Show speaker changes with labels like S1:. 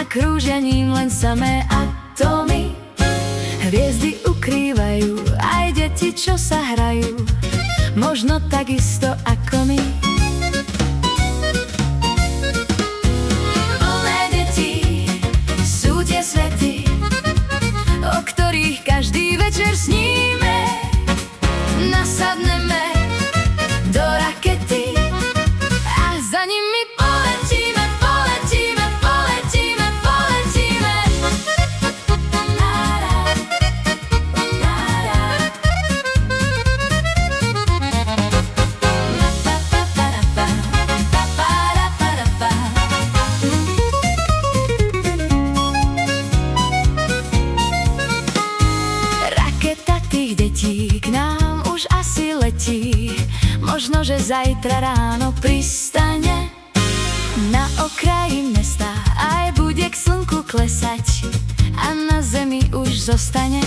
S1: krúžia ním len samé atómy. Hviezdy ukrývajú aj deti, čo sa hrajú, možno takisto ako my. Plné deti sú tie svety, o ktorých každý večer sníme. Nasadneme do rakety a za nimi poletíme, poletíme, poletíme, poletíme. Raketa tých detí k nám už asi letí, možno, že zajtra ráno pristane na okraji mesta, aj bude k slnku klesať a na zemi už zostane.